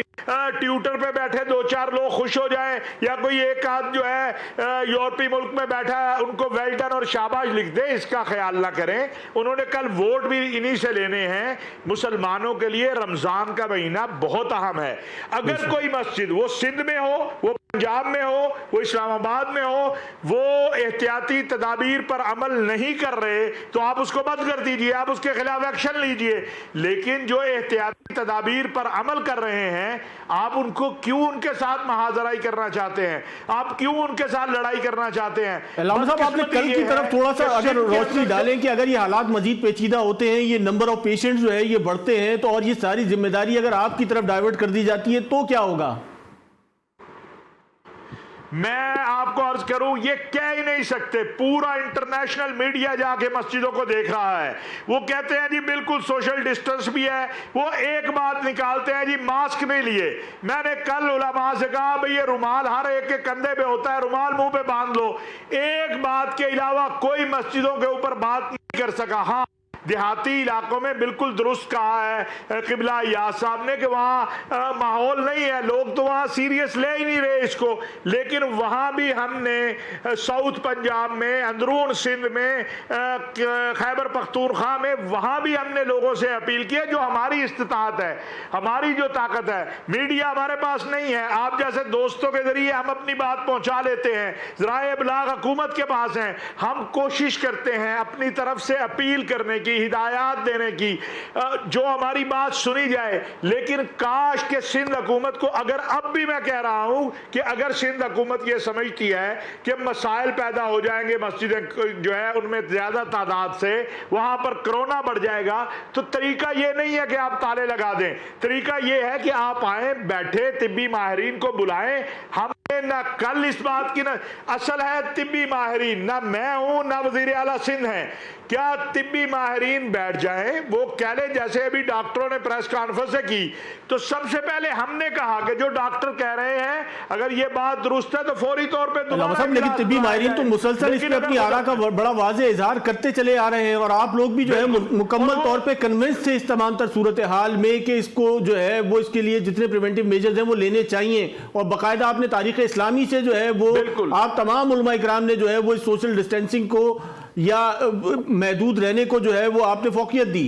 Speaker 3: ٹیوٹر پہ بیٹھے دو چار لوگ خوش ہو جائیں، یا کوئی ایک آدھ جو ہے یورپی ملک میں بیٹھا ہے ان کو ویل ڈن اور شاباش لکھ دے، اس کا خیال نہ کریں. انہوں نے کل ووٹ بھی انہی سے لینے ہیں. مسلمانوں کے لیے رمضان کا مہینہ بہت اہم ہے. اگر کوئی مسجد، وہ سندھ میں ہو، وہ پنجاب میں ہو، وہ اسلام آباد میں ہو، وہ احتیاطی تدابیر پر عمل نہیں کر رہے تو آپ اس کو بند کر دیجئے، آپ اس کے خلاف ایکشن لیجئے. لیکن جو احتیاطی تدابیر پر عمل کر رہے ہیں، آپ ان کو کیوں ان کے ساتھ محاذرائی کرنا چاہتے ہیں؟ آپ کیوں ان کے ساتھ لڑائی کرنا چاہتے ہیں؟
Speaker 1: علامہ صاحب آپ نے کل کی طرف تھوڑا سا اگر روشنی ڈالیں کہ اگر یہ حالات مزید پیچیدہ ہوتے ہیں، یہ نمبر آف پیشنٹ جو ہے یہ بڑھتے ہیں، تو اور یہ ساری ذمہ داری اگر آپ کی طرف ڈائیورٹ کر دی جاتی ہے تو کیا ہوگا؟
Speaker 3: میں آپ کو عرض کروں، یہ کہہ ہی نہیں سکتے. پورا انٹرنیشنل میڈیا جا کے مسجدوں کو دیکھ رہا ہے. وہ کہتے ہیں جی بالکل سوشل ڈسٹنس بھی ہے. وہ ایک بات نکالتے ہیں جی ماسک نہیں لیے. میں نے کل علماء سے کہا بھئی یہ رومال ہر ایک کے کندھے پہ ہوتا ہے، رومال منہ پہ باندھ لو. ایک بات کے علاوہ کوئی مسجدوں کے اوپر بات نہیں کر سکا. ہاں دیہاتی علاقوں میں بالکل درست کہا ہے قبلہ ایاز صاحب نے کہ وہاں ماحول نہیں ہے، لوگ تو وہاں سیریس لے ہی نہیں رہے اس کو. لیکن وہاں بھی ہم نے ساؤتھ پنجاب میں، اندرون سندھ میں، خیبر پختونخوا میں، وہاں بھی ہم نے لوگوں سے اپیل کی ہے. جو ہماری استطاعت ہے، ہماری جو طاقت ہے، میڈیا ہمارے پاس نہیں ہے، آپ جیسے دوستوں کے ذریعے ہم اپنی بات پہنچا لیتے ہیں، ذرائع ابلاغ حکومت کے پاس ہیں. ہم کوشش کرتے ہیں اپنی طرف سے اپیل کرنے کی، ہدایات دینے کی، جو ہماری بات سنی جائے. لیکن کاش کہ سندھ حکومت کو، اگر اب بھی میں کہہ رہا ہوں کہ اگر سندھ حکومت یہ سمجھتی ہے کہ مسائل پیدا ہو جائیں گے مسجدیں جو ہے ان میں زیادہ تعداد سے، وہاں پر کرونا بڑھ جائے گا، تو طریقہ یہ نہیں ہے کہ آپ تالے لگا دیں. طریقہ یہ ہے کہ آپ آئیں، بیٹھے، طبی ماہرین کو بلائیں. ہم نے نہ کل اس بات کی، نہ اصل ہے طبی ماہرین، نہ میں ہوں نہ وزیر اعلیٰ سندھ ہیں. کیا طبی ماہرین بیٹھ جائیں، وہ کہہ لیں جیسے ابھی ڈاکٹروں نے پریس کانفرنس سے کی. تو سب سے پہلے ہم نے کہا کہ جو ڈاکٹر کہہ رہے ہیں اگر یہ بات درست ہے تو فوری طور پہ
Speaker 1: علامہ صاحب لیکن طبی ماہرین تو مسلسل اس پہ اپنی آراء کا بڑا واضح اظہار کرتے چلے آ رہے ہیں، اور آپ لوگ بھی جو ہے مکمل طور پہ کنونس تھے اس تمام تر صورتحال میں کہ اس کو جو ہے وہ اس کے لیے جتنے پریونٹیو میجرز ہیں وہ لینے چاہیے. اور باقاعدہ آپ نے تاریخ اسلامی سے جو ہے وہ آپ تمام علماء اکرام نے جو ہے وہ سوشل ڈسٹینسنگ کو یا محدود رہنے کو جو ہے وہ آپ نے فوقیت دی.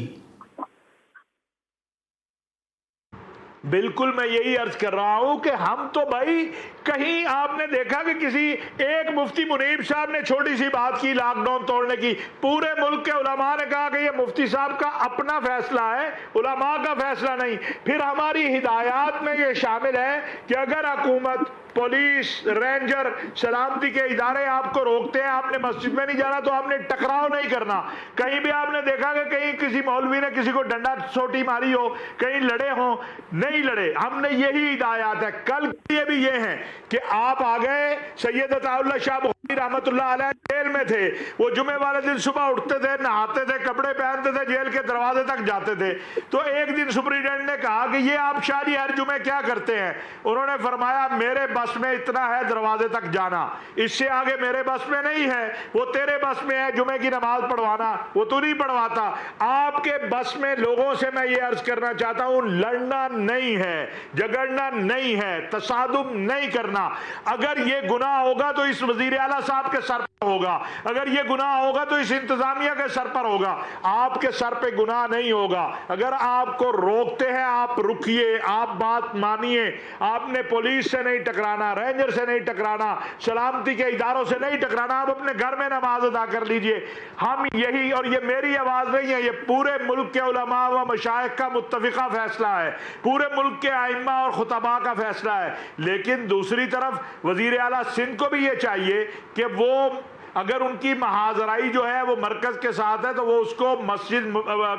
Speaker 3: بالکل میں یہی عرض کر رہا ہوں کہ ہم تو بھائی کہیں آپ نے دیکھا کہ کسی ایک مفتی منیب صاحب نے چھوٹی سی بات کی لاک ڈاؤن توڑنے کی، پورے ملک کے علماء نے کہا کہ یہ مفتی صاحب کا اپنا فیصلہ ہے، علماء کا فیصلہ نہیں. پھر ہماری ہدایات میں یہ شامل ہے کہ اگر حکومت، پولیس، رینجر، سلامتی کے ادارے آپ کو روکتے ہیں آپ نے مسجد میں نہیں جانا تو آپ نے ٹکراؤ نہیں کرنا. کہیں بھی آپ نے دیکھا کہ کہیں کسی مولوی نے کسی کو ڈنڈا سوٹی ماری ہو، کہیں لڑے ہوں، نہیں لڑے. ہم نے یہی ہدایات ہے. کل یہ بھی یہ ہیں کہ آپ آ گئے، سید عطا اللہ شاہ بخاری رحمۃ اللہ علیہ جیل میں تھے، وہ جمعے والے دن صبح اٹھتے تھے، نہاتے تھے، کپڑے پہنتے تھے، جیل کے دروازے تک جاتے تھے. تو ایک دن سپرنٹینڈنٹ نے کہا کہ یہ آپ شاہ جی ہر جمعے کیا کرتے ہیں؟ انہوں نے فرمایا میرے بس میں اتنا ہے دروازے تک جانا، اس سے آگے میرے بس میں نہیں ہے. وہ تیرے بس میں ہے جمعے کی نماز پڑھوانا، وہ تو نہیں پڑھواتا. آپ کے بس میں لوگوں سے میں یہ عرض کرنا چاہتا ہوں لڑنا نہیں نہیں ہے، جھگڑنا نہیں ہے، تصادم نہیں کرنا. اگر یہ گناہ ہوگا تو اس وزیر اعلیٰ صاحب کے سر پر ہوگا، اگر یہ گناہ ہوگا تو اس انتظامیہ کے سر پر ہوگا. آپ کے سر پہ گناہ نہیں ہوگا. اگر آپ کو روکتے ہیں آپ رکیے، آپ بات مانیے. آپ نے پولیس سے نہیں ٹکرانا، رینجر سے نہیں ٹکرانا، سلامتی کے اداروں سے نہیں ٹکرانا. آپ اپنے گھر میں نماز ادا کر لیجئے. ہم یہی، اور یہ میری آواز نہیں ہے، یہ پورے ملک کے علماء و مشائخ کا متفقہ فیصلہ ہے، پورے ملک کے ائمہ اور خطباء کا فیصلہ ہے. لیکن دوسری طرف وزیر اعلیٰ سندھ کو بھی یہ چاہیے کہ وہ اگر ان کی محاذرائی جو ہے وہ مرکز کے ساتھ ہے تو وہ اس کو مسجد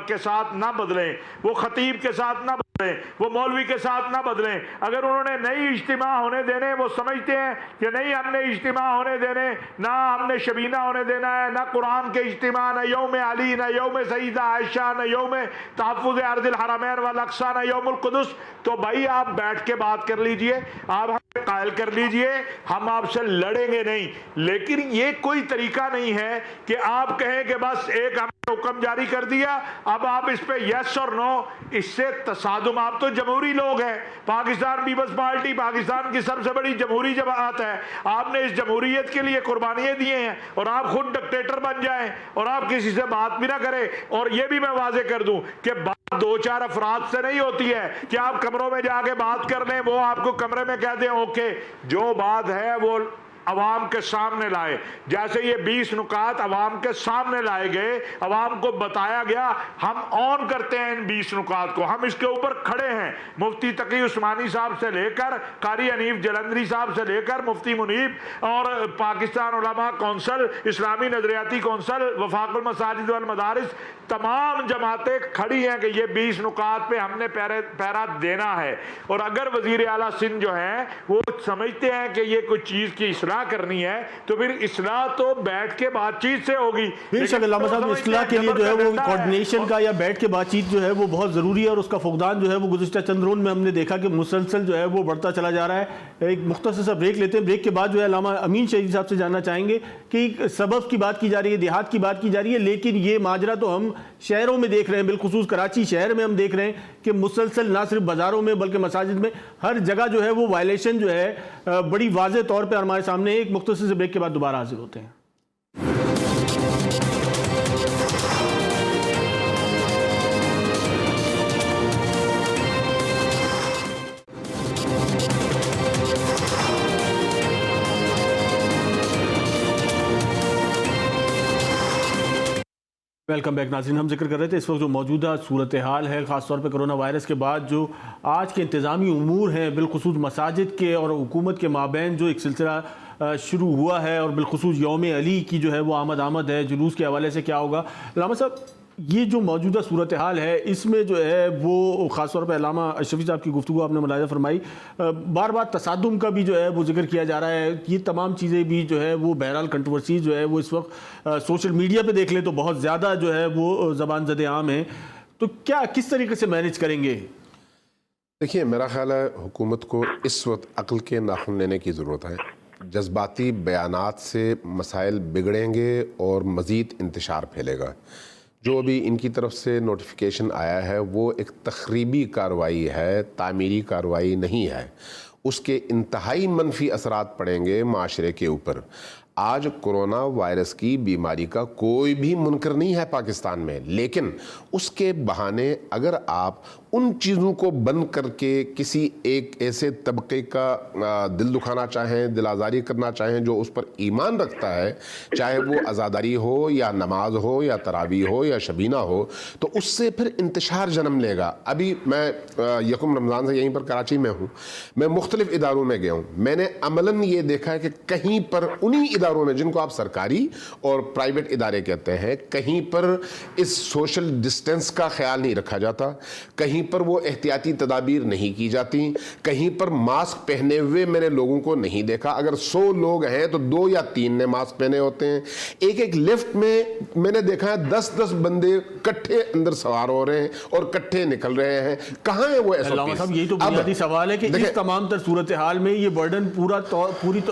Speaker 3: کے ساتھ نہ بدلیں، وہ خطیب کے ساتھ نہ بدلیں، وہ مولوی کے ساتھ نہ بدلیں. اگر انہوں نے نئی اجتماع ہونے دینے، وہ سمجھتے ہیں کہ نہیں ہم نے اجتماع ہونے دینے، نہ ہم نے شبینہ ہونے دینا ہے، نہ قرآن کے اجتماع، نہ یوم علی، نہ یوم سیدہ عائشہ، نہ یوم تحفظ ارض الحرمین والاقصی، نہ یوم القدس، تو بھائی آپ بیٹھ کے بات کر لیجئے، آپ ہمیں قائل کر لیجئے، ہم آپ سے لڑیں گے نہیں. لیکن یہ کوئی طریقہ نہیں ہے کہ آپ کہیں کہ بس ایک ہم نے حکم جاری کر دیا، اب آپ اس پہ یس اور نو. اس سے تصادم، آپ تو جمہوری لوگ ہیں، پاکستان پیپلز پارٹی پاکستان کی سب سے بڑی جمہوری جماعت ہے. آپ نے اس جمہوریت کے لیے قربانیاں دیے ہیں اور آپ خود ڈکٹیٹر بن جائیں اور آپ کسی سے بات بھی نہ کریں. اور یہ بھی میں واضح کر دوں کہ بات دو چار افراد سے نہیں ہوتی ہے کہ آپ کمروں میں جا کے بات کر لیں، وہ آپ کو کمرے میں کہہ دیں اوکے. جو بات ہے وہ عوام کے سامنے لائے. جیسے یہ 20 نکات عوام کے سامنے لائے گئے، عوام کو بتایا گیا، ہم آن کرتے ہیں ان 20 نکات کو، ہم اس کے اوپر کھڑے ہیں. مفتی تقی عثمانی صاحب سے لے کر قاری حنیف جلندری صاحب سے لے کر مفتی منیب اور پاکستان علماء کونسل، اسلامی نظریاتی کونسل، وفاق المساجد والمدارس، تمام جماعتیں کھڑی ہیں کہ یہ 20 نکات پہ ہم نے پیرا دینا ہے. اور اگر وزیر اعلیٰ سندھ جو ہیں وہ سمجھتے ہیں کہ یہ کوئی چیز کی اصلاح کرنی ہے تو پھر اصلاح تو بیٹھ کے بات چیت سے ہوگی.
Speaker 1: بے شک علامہ صاحب، اصلاح کے لیے جو ہے وہ کوارڈینیشن کا یا بیٹھ کے بات چیت جو ہے وہ بہت ضروری ہے، اور اس کا فقدان جو ہے وہ گزشتہ چند روز میں ہم نے دیکھا کہ مسلسل جو ہے وہ بڑھتا چلا جا رہا ہے. ایک مختصر سا بریک لیتے ہیں، بریک کے بعد جو ہے علامہ امین شہید صاحب سے جاننا چاہیں گے کہ سبب کی بات کی جا رہی ہے، دیہات کی بات کی جا رہی ہے، لیکن یہ ماجرا تو ہم شہروں میں دیکھ رہے ہیں، بالخصوص کراچی شہر میں ہم دیکھ رہے ہیں کہ مسلسل نہ صرف بازاروں میں بلکہ مساجد میں ہر جگہ جو ہے وہ وائلیشن جو ہے بڑی واضح طور پہ ہمارے سامنے. ایک مختصر سے بریک کے بعد دوبارہ حاضر ہوتے ہیں. ویلکم بیک ناظرین. ہم ذکر کر رہے تھے اس وقت جو موجودہ صورتحال ہے، خاص طور پہ کرونا وائرس کے بعد جو آج کے انتظامی امور ہیں، بالخصوص مساجد کے اور حکومت کے مابین جو ایک سلسلہ شروع ہوا ہے، اور بالخصوص یوم علی کی جو ہے وہ آمد ہے، جلوس کے حوالے سے کیا ہوگا. علامہ صاحب، یہ جو موجودہ صورتحال ہے اس میں جو ہے وہ خاص طور پہ علامہ اشرفی صاحب کی گفتگو آپ نے ملاحظہ فرمائی، بار بار تصادم کا بھی جو ہے وہ ذکر کیا جا رہا ہے. یہ تمام چیزیں بھی جو ہے وہ بہرحال کنٹروورسی جو ہے وہ اس وقت سوشل میڈیا پہ دیکھ لیں تو بہت زیادہ جو ہے وہ زبان زد عام ہیں. تو کیا کس طریقے سے مینیج کریں گے؟
Speaker 2: دیکھیے، میرا خیال ہے حکومت کو اس وقت عقل کے ناخن لینے کی ضرورت ہے. جذباتی بیانات سے مسائل بگڑیں گے اور مزید انتشار پھیلے گا. جو ابھی ان کی طرف سے نوٹیفیکیشن آیا ہے وہ ایک تخریبی کارروائی ہے، تعمیری کارروائی نہیں ہے. اس کے انتہائی منفی اثرات پڑیں گے معاشرے کے اوپر. آج کرونا وائرس کی بیماری کا کوئی بھی منکر نہیں ہے پاکستان میں، لیکن اس کے بہانے اگر آپ ان چیزوں کو بند کر کے کسی ایک ایسے طبقے کا دل دکھانا چاہیں، دل آزاری کرنا چاہیں جو اس پر ایمان رکھتا ہے، چاہے وہ عزاداری ہو یا نماز ہو یا تراویح ہو یا شبینہ ہو، تو اس سے پھر انتشار جنم لے گا. ابھی میں یکم رمضان سے یہیں پر کراچی میں ہوں، میں مختلف اداروں میں گیا ہوں. میں نے عملاً یہ دیکھا ہے کہ کہیں پر انہی اداروں میں جن کو آپ سرکاری اور پرائیویٹ ادارے کہتے ہیں، کہیں پر اس سوشل ڈسٹینس کا خیال نہیں رکھا جاتا، کہیں پر وہ احتیاطی تدابیر نہیں کی جاتی، کہیں پر ماسک پہنے ہوئے میں نے لوگوں کو نہیں دیکھا. اگر 100 لوگ ہیں تو 2 یا 3 نے ماسک پہنے ہوتے ہیں. ایک لفٹ میں نے دیکھا ہے 10 بندے کٹھے اندر سوار ہو رہے ہیں اور کٹھے نکل رہے ہیں. کہاں ہے وہ
Speaker 1: علامہ صاحب؟ یہی تو بنیادی سوال ہے کہ اس تمام تر صورتحال میں یہ برڈن پوری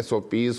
Speaker 2: SOPs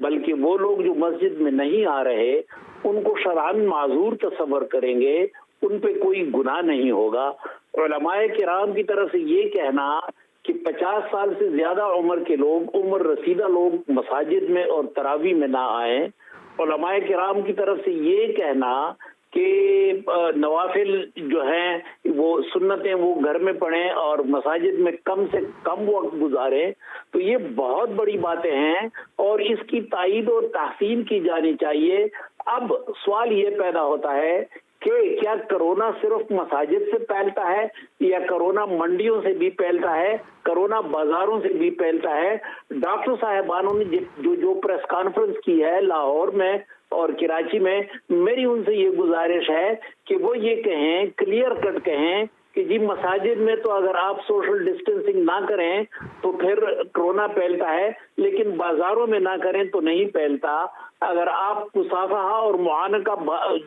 Speaker 4: بلکہ وہ لوگ جو مسجد میں نہیں آ رہے ان کو شرعاً معذور تصور کریں گے، ان پہ کوئی گناہ نہیں ہوگا۔ علماء کرام کی طرف سے یہ کہنا کہ 50 سال سے زیادہ عمر کے لوگ، عمر رسیدہ لوگ مساجد میں اور تراویح میں نہ آئیں، علماء کرام کی طرف سے یہ کہنا کہ نوافل جو ہیں وہ سنتیں وہ گھر میں پڑھیں اور مساجد میں کم سے کم وقت گزاریں، تو یہ بہت بڑی باتیں ہیں اور اس کی تائید اور تحسین کی جانی چاہیے۔ اب سوال یہ پیدا ہوتا ہے کہ کیا کرونا صرف مساجد سے پھیلتا ہے یا کرونا منڈیوں سے بھی پھیلتا ہے، کرونا بازاروں سے بھی پھیلتا ہے؟ ڈاکٹر صاحبانوں نے جو پریس کانفرنس کی ہے لاہور میں اور کراچی میں، میری ان سے یہ گزارش ہے کہ وہ یہ کہیں، کلیئر کٹ کہیں کہ جی مساجد میں تو اگر آپ سوشل ڈسٹینسنگ نہ کریں تو پھر کرونا پھیلتا ہے، لیکن بازاروں میں نہ کریں تو نہیں پھیلتا۔ اگر آپ مصافحہ اور معانقہ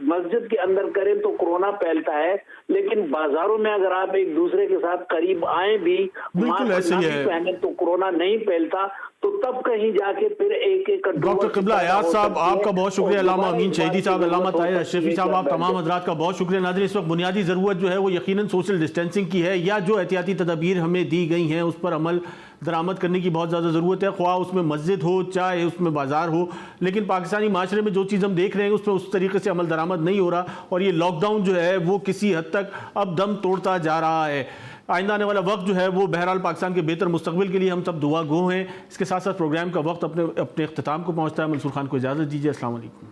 Speaker 4: مسجد کے اندر کریں تو کرونا پھیلتا ہے، لیکن بازاروں میں اگر آپ ایک دوسرے کے ساتھ قریب آئیں بھی، ماسک نہ بھی پہنیں تو کرونا نہیں پھیلتا۔ تو تب کہیں جا کے پھر ایک
Speaker 1: ڈاکٹر قبلہ ایاز صاحب آپ کا بہت شکریہ، علامہ امین شہیدی صاحب، علامہ طاہر اشرفی صاحب، آپ تمام حضرات کا بہت شکریہ۔ ناظرین، اس وقت بنیادی ضرورت جو ہے وہ یقیناً سوشل ڈسٹینسنگ کی ہے، یا جو احتیاطی تدابیر ہمیں دی گئی ہیں اس پر عمل درآمد کرنے کی بہت زیادہ ضرورت ہے، خواہ اس میں مسجد ہو چاہے اس میں بازار ہو۔ لیکن پاکستانی معاشرے میں جو چیز ہم دیکھ رہے ہیں اس میں اس طریقے سے عمل درآمد نہیں ہو رہا، اور یہ لاک ڈاؤن جو ہے وہ کسی حد تک اب دم توڑتا جا رہا ہے۔ آئندہ آنے والا وقت جو ہے وہ بہرحال پاکستان کے بہتر مستقبل کے لیے ہم سب دعا گو ہیں۔ اس کے ساتھ ساتھ پروگرام کا وقت اپنے اختتام کو پہنچتا ہے۔ منصور خان کو اجازت دیجیے، السلام علیکم۔